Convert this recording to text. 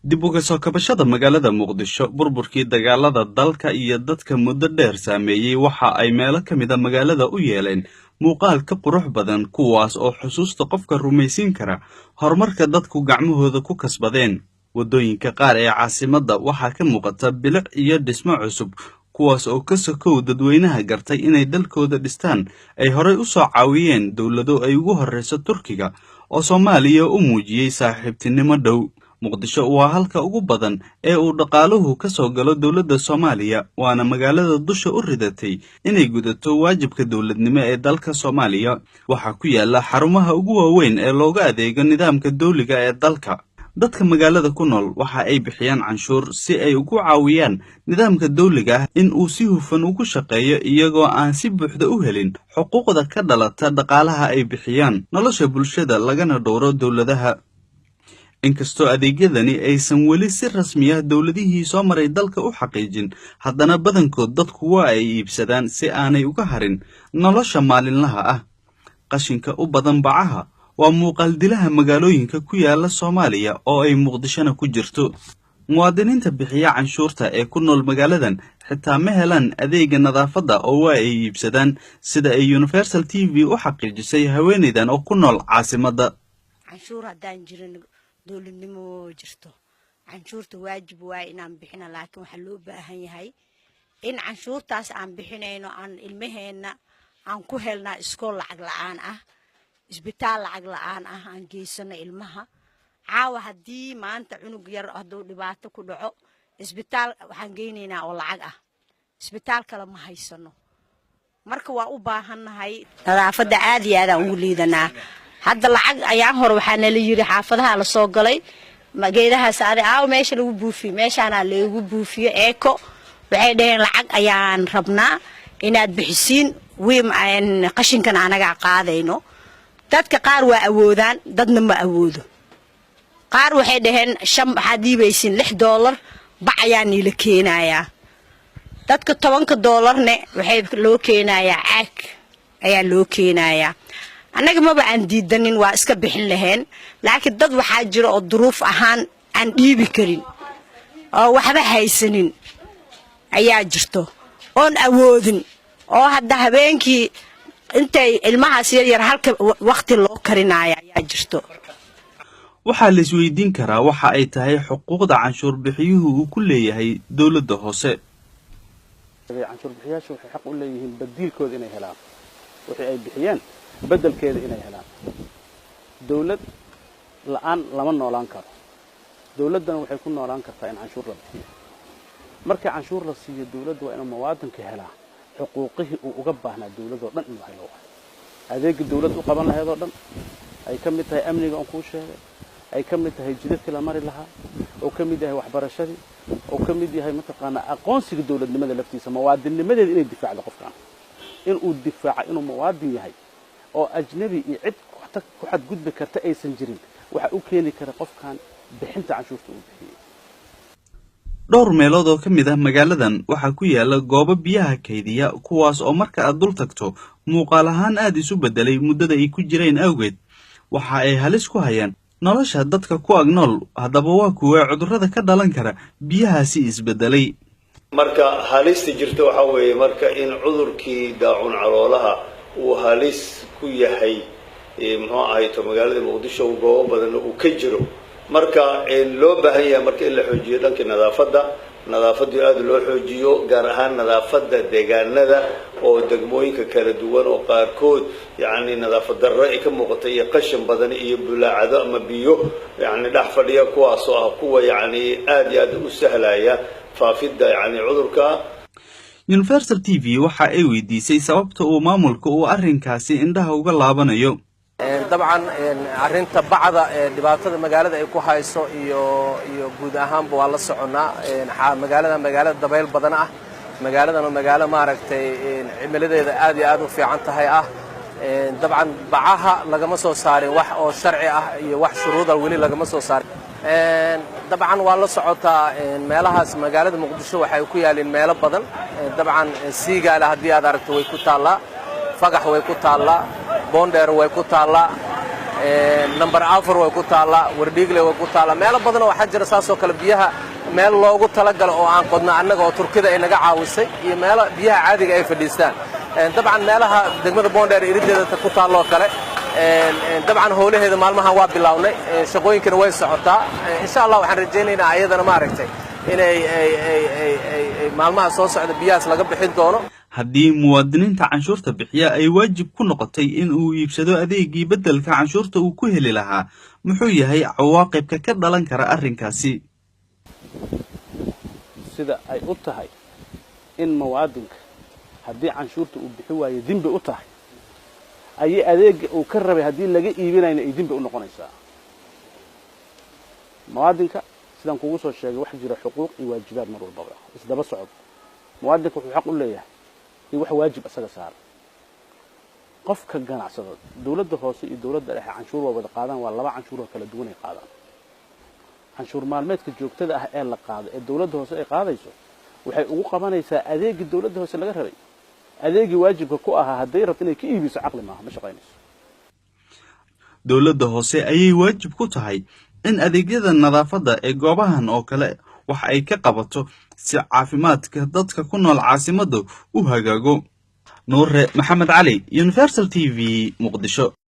dib uga soo kabashada magaalada Muqdisho burburkii dagaalada dalka iyo dadka muddo dheer saameeyay waxa ay meelo ka mid ah magaalada u yeeleen muuqaal ka qurux badan kuwaas oo xusuusta qofka rumaysin kara horumarka dadku gacmahooda ku kasbadeen wadooyinka qaar ee caasimadda waxa ka muuqata bilic iyo dhismo cusub kuwaas oo ka sokow dadweynaha gartay inay dalkooda dhistaan ay horey u soo caawiyeen dawlado ay ugu horeyso Turkiga oo Soomaaliya u muujiyay saaxiibtinimo dhow Muqdisho waa halka ugu badan ee uu dhaqaaluhu ka soo galo dawladda Soomaaliya waana magaalada dusha u ridatay inay gudato waajibka dawladnimo ee dalka Soomaaliya waxa ku yaala xarumaha ugu waaweyn ee looga adeego nidaamka dawliga ee dalka dadka magaalada ku nool waxa ay bixiyaan canshuur si ay ugu caawiyaan nidaamka dawliga in uu si hufan ugu shaqeeyo iyagoo aan si buuxda u helin xuquuqda ka dhalata dhaqaalaha ay bixiyaan nolosha bulshada lagana dhowro dawladaha inkastoo adeegyadani aysan weli si rasmi ah dawladihii soo maray dalka u xaqiijin haddana badankood dadku waa ay iibsadaan si aanay uga harin nolosha maalinlaha ah qashinka u badan bacaha waa muuqaal dilaha magaalooyinka ku yaala Soomaaliya oo ay Muqdishona ku jirto muwaadiniinta bixiya canshuurta ee ku nool magaaladan xitaa ma helaan adeega nadaafadda oo waa ay iibsadaan sida ay Universal TV u xaqiijisay haweeneydan oo ku nool caasimadda canshuur hadaan jirin dawladnimo jirto canshuurta waajib waa inaan bixino laakiin waxa loo baahan yahay in canshuurtaas aan bixinayno aan ilmaheena aan ku helnaa iskool lacag la'aan ah isbitaal lacag la'aan ah aan geysano ilmaha caawa hadii maanta cunug yar haduu dhibaato ku dhaco isbitaal waxaan geynaynaa oo lacag ah isbitaal kale ma haysano marka waa u baahanahay nadaafadda aad iyo aad aan ugu liidanaa hadda lacag ayaan hor waxaana la yiri xaafadaha la soo galay geedaha saaray meesha lagu buufiyo meeshaana lagu buufiyo eeko waxay dhaheen lacag ayaan rabnaa inaad bixisiin wiim aan qashinkan anaga qaadayno dadka qaar waa awoodaan dadna ma awoodo qaar waxay dhaheen hadiibaysin $6 bac ayaan ila keenayaa dadka $10 waxay loo keenayaa caag ayaa loo keenayaa anaga ma baan diidanin waa iska bixin lahayn laakiin dad waxa jira oo duruuf ahaan aan dhiibi karin oo waxba haysanin ayaa jirto oon awoodin oo hadda habeenkii intay ilmahaas yar halka waqti loo karinayo ayaa jirto waxa la isweydiin karaa waxa ay tahay xuquuqda canshuur bixiyuhu uu ku leeyahay dawladda hoose canshuur bixiyaashu waxay xaq u leeyihiin badilkooda inay helaan wixii ay bixiyeen بدلkeeda inay helaan dawlad la'aan lama noolaan karo dawladdan waxay ku noolaan kartaa in canshuur la bixiyo marka canshuur la siiyo dawladdu waa inuu muwaadinka helaa xuquuqihii uu uga baahnaa dawladda oo dhan inuu helo adeegga dawladdu u qaban lahayd oo dhan ay ka mid tahay amniga aan ku sheegay ay ka mid tahay jidadka la mari lahaa oo ka mid yahay waxbarashadii oo ka mid yahay mataqaana aqoonsiga dawladnimada laftiisa muwaadinnimadeeda inay difaacdo qofkan in uu difaaco inuu muwaadin yahay oo ajnabi iyo cid ku xad gudbi karta aysan jirin waxa uu keeni kara qofkan bixinta canshuurta uu bixiyo dhowr meelood oo ka mid ah magaaladan waxa ku yaala goobo biyaha kaydiya kuwaas oo marka aad dul tagto muuqaal ahaan aad isu bedelay muddada ay ku jireen awgeed waxa ay halis ku hayaan nolosha dadka ku agnool haddaba waa kuwa cudurrada ka dhalan kara biyahaasi isbedelay marka halista jirto waxa weeye marka in cudurkii daacun caloolaha uu halis ku yahay muxuu ahay to magaalada Muqdisho goobo badan uu ka jiro marka loo baahan yahay marka in la xoojiyo dhanka nadaafadda aad loo xoojiyo gaar ahaan nadaafadda deegaanada oo degmooyinka kala duwan oo qaarkood yaani nadaafad darro ay ka muuqato iyo qashin badan iyo bulaacado ama biyo yaani dhax fadhiya kuwaas oo ah kuwa yaani aad u sahlaya faafidda yaani cudurka Universal TV waxa ay weydiisay sababta uu maamulka uu arrinkaasi indhaha uga laabanayo dabcan arrinta bacda dhibaatada magaalada ay ku hayso iyo guud ahaanba waa la soconaa magaalada dabayl badan ah magaaladana magaalo maaragtay cimiladeeda aad iyo aad u fiican tahay ah dabcan bacaha lagama soo saarin wax oo sharci ah iyo wax shuruuda wali lagama soo saarin dabcan waa la socotaa meelahaas magaalada Muqdisho waxay ku yaaleen meelo badan dabcan siigaala hadii aad aragto way ku taala fagax way ku taala bonder way ku taala number 4 way ku taala Wardhiigle way ku taala meelo badan oo waxa jira saasoo kale biyaha meel loogu talagalo oo aan qodna annaga oo Turkida ay naga caawisay iyo meelo biyaha caadiga ay fadhiistaan dabcan meelaha degmada Boondheer irideeda ku taalo kale dabcan howlaheeda maalmahan waa bilawnay shaqooyinkana way socotaa insha Allah waxaan rajaynaynaa ayadana ma aragtay inay maalmaha soo socda biyaas laga bixin doono haddii muwaadiniinta canshuurta bixiya ay waajib ku noqotay in uu iibsado adeegii beddelka canshuurta uu ku heli lahaa muxuu yahay cawaaqibka ka dhalan kara arrinkaasi sida ay u tahay in muwaadinka haddii canshuurta uu bixi waayo dembi u tahay ay adeeg uu ka rabay haddii laga iibinayna ay dembi u noqonaysaa muwaadinka sidaan kugu soo sheegay wax jira xuquuq iyo waajibaad mar walba isdaba socod muwaadinka wuxuu xaq u leeyahay wax waajib asaga saaran qofka ganacsado dawladda hoose iyo dawladda dhexe canshuur wada qaadaan waa laba canshuur oo kala duwan ay qaadaan canshuur maalmeedka joogtada ah ee la qaado ee dawladda hoose ay qaadayso waxay ugu qabanaysaa adeegii dawladda hoose laga rabay adeegii waajibka ku ahaa haday rabto inay ka iibiso caqli maaha ma shaqaynayso dawladda hoose ayay waajib ku tahay in adeegyada nadaafadda ee goobahan oo kale wax ay ka qabato si caafimaadka dadka ku nool caasimadda u hagaago Nuure Maxamed Cali Universal TV Muqdisho